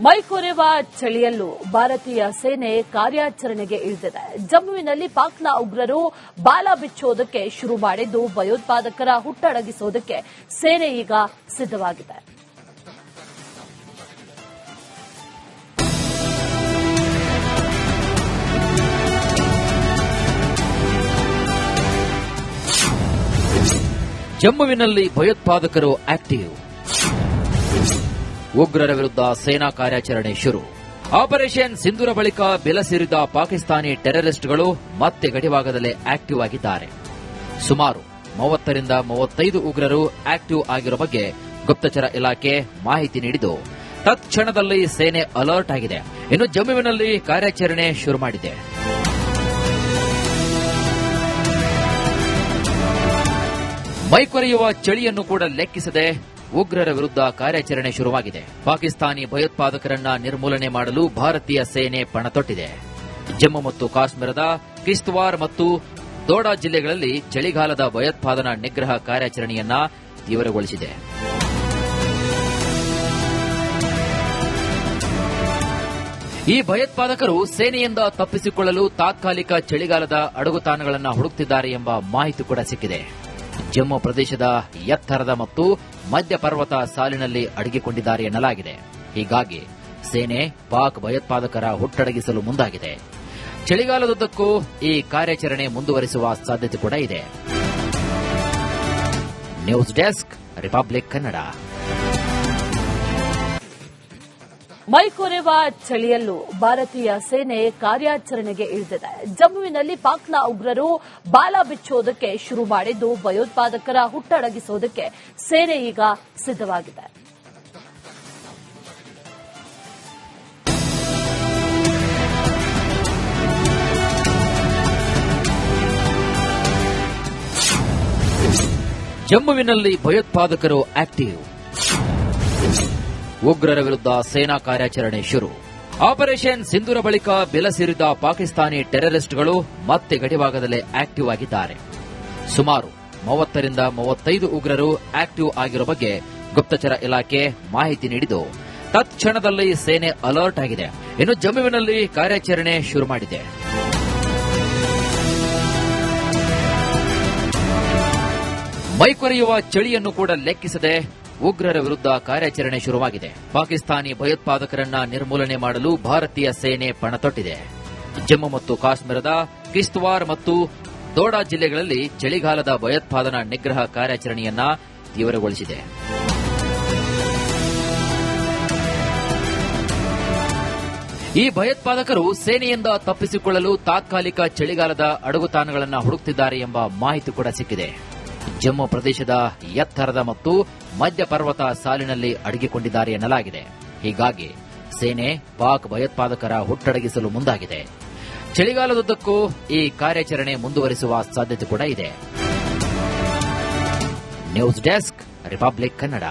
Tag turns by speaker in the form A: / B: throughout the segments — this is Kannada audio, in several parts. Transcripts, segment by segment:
A: ಮೈಕೊರೆವ ಚಳಿಯಲ್ಲೂ ಭಾರತೀಯ ಸೇನೆ ಕಾರ್ಯಾಚರಣೆಗೆ ಇಳಿದಿದೆ. ಜಮ್ಮುವಿನಲ್ಲಿ ಪಾಕ್ನ ಉಗ್ರರು ಬಾಲ ಬಿಚ್ಚೋದಕ್ಕೆ ಶುರು ಮಾಡಿದ್ದು ಭಯೋತ್ಪಾದಕರ ಹುಟ್ಟಡಗಿಸೋದಕ್ಕೆ ಸೇನೆ ಈಗ ಸಿದ್ದವಾಗಿದೆ.
B: ಜಮ್ಮುವಿನಲ್ಲಿ ಭಯೋತ್ಪಾದಕರು ಆಕ್ಟಿವ್. ಉಗ್ರರ ವಿರುದ್ಧ ಸೇನಾ ಕಾರ್ಯಾಚರಣೆ ಶುರು. ಆಪರೇಷನ್ ಸಿಂಧೂರ ಬಳಿಕ ಬೆಲಸೇರಿದ ಪಾಕಿಸ್ತಾನಿ ಟೆರರಿಸ್ಟ್ಗಳು ಮತ್ತೆ ಗಡಿಭಾಗದಲ್ಲೇ ಆಕ್ಟಿವ್ ಆಗಿದ್ದಾರೆ. ಸುಮಾರು 30ರಿಂದ 35 ಉಗ್ರರು ಆಕ್ಟಿವ್ ಆಗಿರುವ ಬಗ್ಗೆ ಗುಪ್ತಚರ ಇಲಾಖೆ ಮಾಹಿತಿ ನೀಡಿದ್ದು ತತ್ಕ್ಷಣದಲ್ಲಿ ಸೇನೆ ಅಲರ್ಟ್ ಆಗಿದೆ. ಇನ್ನು ಜಮ್ಮುವಿನಲ್ಲಿ ಕಾರ್ಯಾಚರಣೆ ಶುರು ಮಾಡಿದೆ. ಮೈಕೊರೆಯುವ ಚಳಿಯನ್ನು ಕೂಡ ಲೆಕ್ಕಿಸದೆ ಉಗ್ರರ ವಿರುದ್ಧ ಕಾರ್ಯಾಚರಣೆ ಶುರುವಾಗಿದೆ. ಪಾಕಿಸ್ತಾನಿ ಭಯೋತ್ಪಾದಕರನ್ನ ನಿರ್ಮೂಲನೆ ಮಾಡಲು ಭಾರತೀಯ ಸೇನೆ ಪಣತೊಟ್ಟಿದೆ. ಜಮ್ಮು ಮತ್ತು ಕಾಶ್ಮೀರದ ಕಿಶ್ತವಾರ್ ಮತ್ತು ದೋಡಾ ಜಿಲ್ಲೆಗಳಲ್ಲಿ ಚಳಿಗಾಲದ ಭಯೋತ್ಪಾದನಾ ನಿಗ್ರಹ ಕಾರ್ಯಾಚರಣೆಯನ್ನ ತೀವ್ರಗೊಳಿಸಿದೆ. ಈ ಭಯೋತ್ಪಾದಕರು ಸೇನೆಯಿಂದ ತಪ್ಪಿಸಿಕೊಳ್ಳಲು ತಾತ್ಕಾಲಿಕ ಚಳಿಗಾಲದ ಅಡಗುತಾಣಗಳನ್ನು ಹುಡುಕುತ್ತಿದ್ದಾರೆ ಎಂಬ ಮಾಹಿತಿ ಕೂಡ ಸಿಕ್ಕಿದೆ. ಜಮ್ಮು ಪ್ರದೇಶದ ಎತ್ತರದ ಮತ್ತು ಮಧ್ಯ ಪರ್ವತ ಸಾಲಿನಲ್ಲಿ ಅಡಗಿಕೊಂಡಿದ್ದಾರೆ ಎನ್ನಲಾಗಿದೆ. ಹೀಗಾಗಿ ಸೇನೆ ಪಾಕ್ ಭಯೋತ್ಪಾದಕರ ಹುಟ್ಟಡಗಿಸಲು ಮುಂದಾಗಿದೆ. ಚಳಿಗಾಲದುದ್ದಕ್ಕೂ ಈ ಕಾರ್ಯಾಚರಣೆ ಮುಂದುವರಿಸುವ ಸಾಧ್ಯತೆ ಕೂಡ ಇದೆ. News desk, republic Kannada.
A: ಮೈಕೊರೆವ ಚಳಿಯಲ್ಲೂ ಭಾರತೀಯ ಸೇನೆ ಕಾರ್ಯಾಚರಣೆಗೆ ಇಳಿದಿದೆ. ಜಮ್ಮುವಿನಲ್ಲಿ ಪಾಕ್ನ ಉಗ್ರರು ಬಾಲ ಬಿಚ್ಚೋದಕ್ಕೆ ಶುರು ಮಾಡಿದ್ದು ಭಯೋತ್ಪಾದಕರ ಹುಟ್ಟಡಗಿಸೋದಕ್ಕೆ ಸೇನೆ ಈಗ ಸಿದ್ದವಾಗಿದೆ.
B: ಜಮ್ಮುವಿನಲ್ಲಿ ಭಯೋತ್ಪಾದಕರು ಆಕ್ಟಿವ್. ಉಗ್ರರ ವಿರುದ್ಧ ಸೇನಾ ಕಾರ್ಯಾಚರಣೆ ಶುರು. ಆಪರೇಷನ್ ಸಿಂಧೂರ ಬಳಿಕ ಬೆಲಸೇರಿದ ಪಾಕಿಸ್ತಾನಿ ಟೆರರಿಸ್ಟ್ಗಳು ಮತ್ತೆ ಗಡಿಭಾಗದಲ್ಲೇ ಆಕ್ಟಿವ್ ಆಗಿದ್ದಾರೆ. ಸುಮಾರು 30ರಿಂದ 35 ಉಗ್ರರು ಆಕ್ಟಿವ್ ಆಗಿರುವ ಬಗ್ಗೆ ಗುಪ್ತಚರ ಇಲಾಖೆ ಮಾಹಿತಿ ನೀಡಿದ್ದು ತತ್ಕ್ಷಣದಲ್ಲಿ ಸೇನೆ ಅಲರ್ಟ್ ಆಗಿದೆ. ಇನ್ನು ಜಮ್ಮುವಿನಲ್ಲಿ ಕಾರ್ಯಾಚರಣೆ ಶುರು ಮಾಡಿದೆ. ಮೈಕೊರೆಯುವ ಚಳಿಯನ್ನು ಕೂಡ ಲೆಕ್ಕಿಸದೆ ಉಗ್ರರ ವಿರುದ್ಧ ಕಾರ್ಯಾಚರಣೆ ಶುರುವಾಗಿದೆ. ಪಾಕಿಸ್ತಾನಿ ಭಯೋತ್ಪಾದಕರನ್ನ ನಿರ್ಮೂಲನೆ ಮಾಡಲು ಭಾರತೀಯ ಸೇನೆ ಪಣತೊಟ್ಟಿದೆ. ಜಮ್ಮು ಮತ್ತು ಕಾಶ್ಮೀರದ ಕಿಶ್ತವಾರ್ ಮತ್ತು ದೋಡಾ ಜಿಲ್ಲೆಗಳಲ್ಲಿ ಚಳಿಗಾಲದ ಭಯೋತ್ಪಾದನಾ ನಿಗ್ರಹ ಕಾರ್ಯಾಚರಣೆಯನ್ನ ತೀವ್ರಗೊಳಿಸಿದೆ. ಈ ಭಯೋತ್ಪಾದಕರು ಸೇನೆಯಿಂದ ತಪ್ಪಿಸಿಕೊಳ್ಳಲು ತಾತ್ಕಾಲಿಕ ಚಳಿಗಾಲದ ಅಡಗುತಾಣಗಳನ್ನು ಹುಡುಕುತ್ತಿದ್ದಾರೆ ಎಂಬ ಮಾಹಿತಿ ಕೂಡ ಸಿಕ್ಕಿದೆ. ಜಮ್ಮು ಪ್ರದೇಶದ ಎತ್ತರದ ಮತ್ತು ಮಧ್ಯ ಪರ್ವತ ಸಾಲಿನಲ್ಲಿ ಅಡಗಿಕೊಂಡಿದ್ದಾರೆ ಎನ್ನಲಾಗಿದೆ. ಹೀಗಾಗಿ ಸೇನೆ ಪಾಕ್ ಭಯೋತ್ಪಾದಕರ ಹುಟ್ಟಡಗಿಸಲು ಮುಂದಾಗಿದೆ. ಚಳಿಗಾಲದುದ್ದಕ್ಕೂ ಈ ಕಾರ್ಯಾಚರಣೆ ಮುಂದುವರಿಸುವ ಸಾಧ್ಯತೆ ಕೂಡ ಇದೆ. News desk, republic Kannada.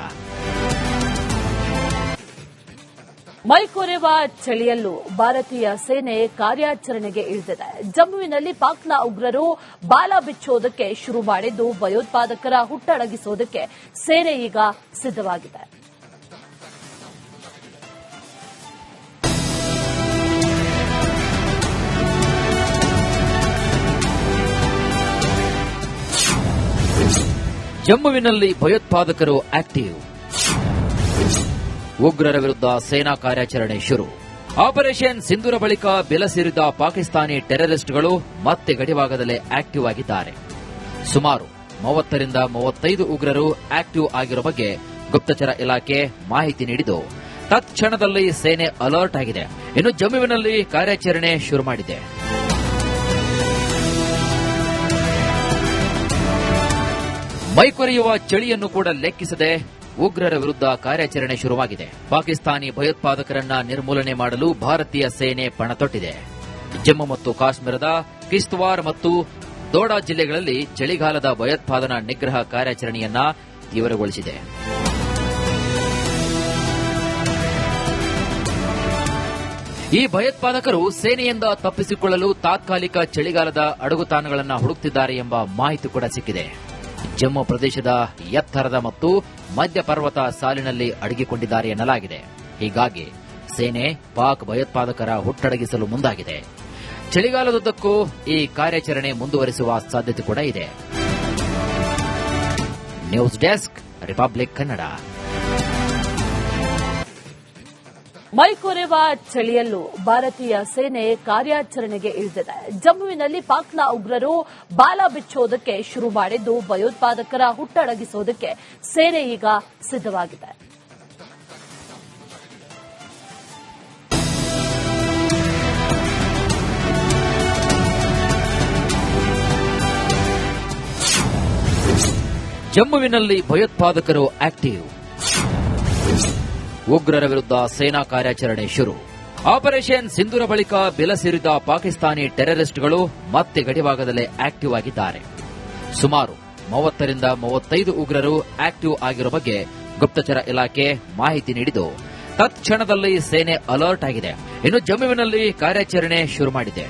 A: ಮೈಕೊರೆವ ಚಳಿಯಲ್ಲೂ ಭಾರತೀಯ ಸೇನೆ ಕಾರ್ಯಾಚರಣೆಗೆ ಇಳಿದಿದೆ. ಜಮ್ಮುವಿನಲ್ಲಿ ಪಾಕ್ನ ಉಗ್ರರು ಬಾಲ ಬಿಚ್ಚೋದಕ್ಕೆ ಶುರು ಮಾಡಿದ್ದು ಭಯೋತ್ಪಾದಕರ ಹುಟ್ಟಡಗಿಸೋದಕ್ಕೆ ಸೇನೆ ಈಗ ಸಿದ್ದವಾಗಿದೆ.
B: ಜಮ್ಮುವಿನಲ್ಲಿ ಭಯೋತ್ಪಾದಕರು ಆಕ್ಟಿವ್. ಉಗ್ರರ ವಿರುದ್ಧ ಸೇನಾ ಕಾರ್ಯಾಚರಣೆ ಶುರು. ಆಪರೇಷನ್ ಸಿಂಧೂರ ಬಳಿಕ ಬೆಲಸೇರಿದ ಪಾಕಿಸ್ತಾನಿ ಟೆರರಿಸ್ಟ್ಗಳು ಮತ್ತೆ ಗಡಿಭಾಗದಲ್ಲೇ ಆಕ್ಟಿವ್ ಆಗಿದ್ದಾರೆ. ಸುಮಾರು 30ರಿಂದ 35 ಉಗ್ರರು ಆಕ್ಟಿವ್ ಆಗಿರುವ ಬಗ್ಗೆ ಗುಪ್ತಚರ ಇಲಾಖೆ ಮಾಹಿತಿ ನೀಡಿದ್ದು ತತ್ಕ್ಷಣದಲ್ಲಿ ಸೇನೆ ಅಲರ್ಟ್ ಆಗಿದೆ. ಇನ್ನು ಜಮ್ಮುವಿನಲ್ಲಿ ಕಾರ್ಯಾಚರಣೆ ಶುರು ಮಾಡಿದೆ. ಮೈಕೊರೆಯುವ ಚಳಿಯನ್ನು ಕೂಡ ಲೆಕ್ಕಿಸದೆ ಉಗ್ರರ ವಿರುದ್ಧ ಕಾರ್ಯಾಚರಣೆ ಶುರುವಾಗಿದೆ. ಪಾಕಿಸ್ತಾನಿ ಭಯೋತ್ಪಾದಕರನ್ನ ನಿರ್ಮೂಲನೆ ಮಾಡಲು ಭಾರತೀಯ ಸೇನೆ ಪಣತೊಟ್ಟಿದೆ. ಜಮ್ಮು ಮತ್ತು ಕಾಶ್ಮೀರದ ಕಿಶ್ತವಾರ್ ಮತ್ತು ದೋಡಾ ಜಿಲ್ಲೆಗಳಲ್ಲಿ ಚಳಿಗಾಲದ ಭಯೋತ್ಪಾದನಾ ನಿಗ್ರಹ ಕಾರ್ಯಾಚರಣೆಯನ್ನ ತೀವ್ರಗೊಳಿಸಿದೆ. ಈ ಭಯೋತ್ಪಾದಕರು ಸೇನೆಯಿಂದ ತಪ್ಪಿಸಿಕೊಳ್ಳಲು ತಾತ್ಕಾಲಿಕ ಚಳಿಗಾಲದ ಅಡಗುತಾಣಗಳನ್ನು ಹುಡುಕುತ್ತಿದ್ದಾರೆ ಎಂಬ ಮಾಹಿತಿ ಕೂಡ ಸಿಕ್ಕಿದೆ. ಜಮ್ಮು ಪ್ರದೇಶದ ಎತ್ತರದ ಮತ್ತು ಮಧ್ಯ ಪರ್ವತ ಸಾಲಿನಲ್ಲಿ ಅಡಗಿಕೊಂಡಿದ್ದಾರೆ ಎನ್ನಲಾಗಿದೆ. ಹೀಗಾಗಿ ಸೇನೆ ಪಾಕ್ ಭಯೋತ್ಪಾದಕರ ಹುಟ್ಟಡಗಿಸಲು ಮುಂದಾಗಿದೆ. ಚಳಿಗಾಲದುದ್ದಕ್ಕೂ ಈ ಕಾರ್ಯಾಚರಣೆ ಮುಂದುವರಿಸುವ ಸಾಧ್ಯತೆ ಕೂಡ ಇದೆ. News desk, republic Kannada.
A: ಮೈಕೊರೆವ ಚಳಿಯಲ್ಲೂ ಭಾರತೀಯ ಸೇನೆ ಕಾರ್ಯಾಚರಣೆಗೆ ಇಳಿದಿದೆ. ಜಮ್ಮುವಿನಲ್ಲಿ ಪಾಕ್ನ ಉಗ್ರರು ಬಾಲ ಬಿಚ್ಚೋದಕ್ಕೆ ಶುರು ಮಾಡಿದ್ದು, ಭಯೋತ್ಪಾದಕರ ಹುಟ್ಟಡಗಿಸೋದಕ್ಕೆ ಸೇನೆ ಈಗ ಸಿದ್ದವಾಗಿದೆ.
B: ಜಮ್ಮುವಿನಲ್ಲಿ ಭಯೋತ್ಪಾದಕರು ಆಕ್ಟಿವ್. ಉಗ್ರರ ವಿರುದ್ಧ ಸೇನಾ ಕಾರ್ಯಾಚರಣೆ ಶುರು. ಆಪರೇಷನ್ ಸಿಂಧೂರ ಬಳಿಕ ಬೆಲಸೇರಿದ ಪಾಕಿಸ್ತಾನಿ ಟೆರರಿಸ್ಟ್ಗಳು ಮತ್ತೆ ಗಡಿಭಾಗದಲ್ಲೇ ಆಕ್ಟಿವ್ ಆಗಿದ್ದಾರೆ. ಸುಮಾರು 30 ರಿಂದ 35 ಉಗ್ರರು ಆಕ್ಟಿವ್ ಆಗಿರುವ ಬಗ್ಗೆ ಗುಪ್ತಚರ ಇಲಾಖೆ ಮಾಹಿತಿ ನೀಡಿದ್ದು, ತತ್ಕ್ಷಣದಲ್ಲಿ ಸೇನೆ ಅಲರ್ಟ್ ಆಗಿದೆ. ಇನ್ನು ಜಮ್ಮುವಿನಲ್ಲಿ ಕಾರ್ಯಾಚರಣೆ ಶುರು ಮಾಡಿದೆ.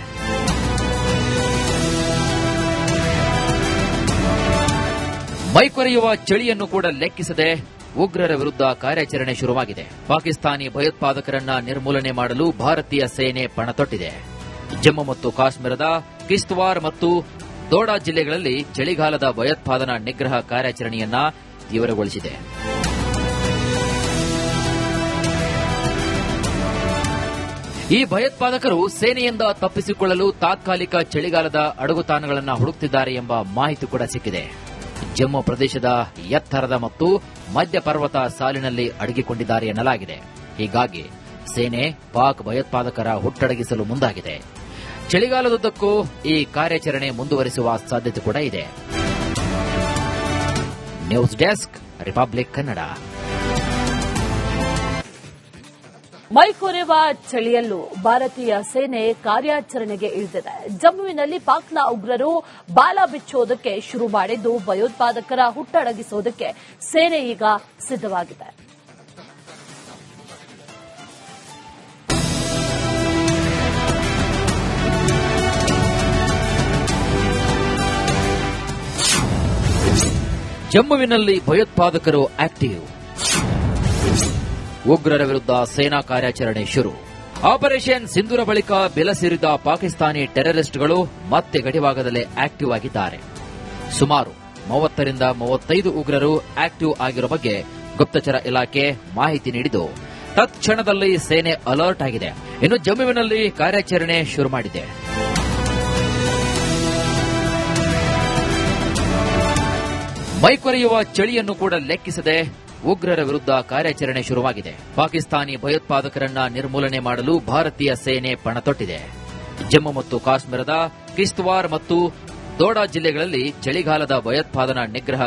B: ಮೈಕೊರೆಯುವ ಚಳಿಯನ್ನು ಕೂಡ ಲೆಕ್ಕಿಸದೆ ಉಗ್ರರ ವಿರುದ್ಧ ಕಾರ್ಯಾಚರಣೆ ಶುರುವಾಗಿದೆ. ಪಾಕಿಸ್ತಾನಿ ಭಯೋತ್ಪಾದಕರನ್ನ ನಿರ್ಮೂಲನೆ ಮಾಡಲು ಭಾರತೀಯ ಸೇನೆ ಪಣ ತೊಟ್ಟಿದೆ. ಜಮ್ಮು ಮತ್ತು ಕಾಶ್ಮೀರದ ಕಿಶ್ತವಾರ್ ಮತ್ತು ದೋಡಾ ಜಿಲ್ಲೆಗಳಲ್ಲಿ ಚಳಿಗಾಲದ ಭಯೋತ್ಪಾದನಾ ನಿಗ್ರಹ ಕಾರ್ಯಾಚರಣೆಯನ್ನ ತೀವ್ರಗೊಳಿಸಿದೆ. ಈ ಭಯೋತ್ಪಾದಕರು ಸೇನೆಯಿಂದ ತಪ್ಪಿಸಿಕೊಳ್ಳಲು ತಾತ್ಕಾಲಿಕ ಚಳಿಗಾಲದ ಅಡಗುತಾಣಗಳನ್ನು ಹುಡುಕುತ್ತಿದ್ದಾರೆ ಎಂಬ ಮಾಹಿತಿ ಕೂಡ ಸಿಕ್ಕಿದೆ. ಜಮ್ಮು ಪ್ರದೇಶದ ಎತ್ತರದ ಮತ್ತು ಮಧ್ಯ ಪರ್ವತ ಸಾಲಿನಲ್ಲಿ ಅಡಗಿಕೊಂಡಿದ್ದಾರೆ ಎನ್ನಲಾಗಿದೆ. ಹೀಗಾಗಿ ಸೇನೆ ಪಾಕ್ ಭಯೋತ್ಪಾದಕರ ಹುಟ್ಟಡಗಿಸಲು ಮುಂದಾಗಿದೆ. ಚಳಿಗಾಲದುದ್ದಕ್ಕೂ ಈ ಕಾರ್ಯಾಚರಣೆ ಮುಂದುವರಿಸುವ ಸಾಧ್ಯತೆ ಕೂಡ ಇದೆ. News desk, republic Kannada.
A: ಮೈಕೊರೆವ ಚಳಿಯಲ್ಲೂ ಭಾರತೀಯ ಸೇನೆ ಕಾರ್ಯಾಚರಣೆಗೆ ಇಳಿದಿದೆ. ಜಮ್ಮುವಿನಲ್ಲಿ ಪಾಕ್ನ ಉಗ್ರರು ಬಾಲ ಬಿಚ್ಚೋದಕ್ಕೆ ಶುರು ಮಾಡಿದ್ದು, ಭಯೋತ್ಪಾದಕರ ಹುಟ್ಟಡಗಿಸೋದಕ್ಕೆ ಸೇನೆ ಈಗ ಸಿದ್ದವಾಗಿದೆ.
B: ಜಮ್ಮುವಿನಲ್ಲಿ ಭಯೋತ್ಪಾದಕರು ಆಕ್ಟಿವ್. ಉಗ್ರರ ವಿರುದ್ಧ ಸೇನಾ ಕಾರ್ಯಾಚರಣೆ ಶುರು. ಆಪರೇಷನ್ ಸಿಂಧೂರ ಬಳಿಕ ಬೆಲಸೇರಿದ ಪಾಕಿಸ್ತಾನಿ ಟೆರರಿಸ್ಟ್ಗಳು ಮತ್ತೆ ಗಡಿಭಾಗದಲ್ಲೇ ಆಕ್ಟಿವ್ ಆಗಿದ್ದಾರೆ. ಸುಮಾರು 30 ರಿಂದ 35 ಉಗ್ರರು ಆಕ್ಟಿವ್ ಆಗಿರುವ ಬಗ್ಗೆ ಗುಪ್ತಚರ ಇಲಾಖೆ ಮಾಹಿತಿ ನೀಡಿದ್ದು, ತತ್ಕ್ಷಣದಲ್ಲಿ ಸೇನೆ ಅಲರ್ಟ್ ಆಗಿದೆ. ಇನ್ನು ಜಮ್ಮುವಿನಲ್ಲಿ ಕಾರ್ಯಾಚರಣೆ ಶುರು ಮಾಡಿದೆ. ಮೈಕೊರೆಯುವ ಚಳಿಯನ್ನು ಕೂಡ ಲೆಕ್ಕಿಸದೆ ಉಗ್ರರ ವಿರುದ್ಧ ಕಾರ್ಯಾಚರಣೆ ಶುರುವಾಗಿದೆ. ಪಾಕಿಸ್ತಾನಿ ಭಯೋತ್ಪಾದಕರನ್ನ ನಿರ್ಮೂಲನೆ ಮಾಡಲು ಭಾರತೀಯ ಸೇನೆ ಪಣ ತೊಟ್ಟಿದೆ. ಜಮ್ಮು ಮತ್ತು ಕಾಶ್ಮೀರದ ಕಿಶ್ತವಾರ್ ಮತ್ತು ದೋಡಾ ಜಿಲ್ಲೆಗಳಲ್ಲಿ ಚಳಿಗಾಲದ ಭಯೋತ್ಪಾದನಾ ನಿಗ್ರಹ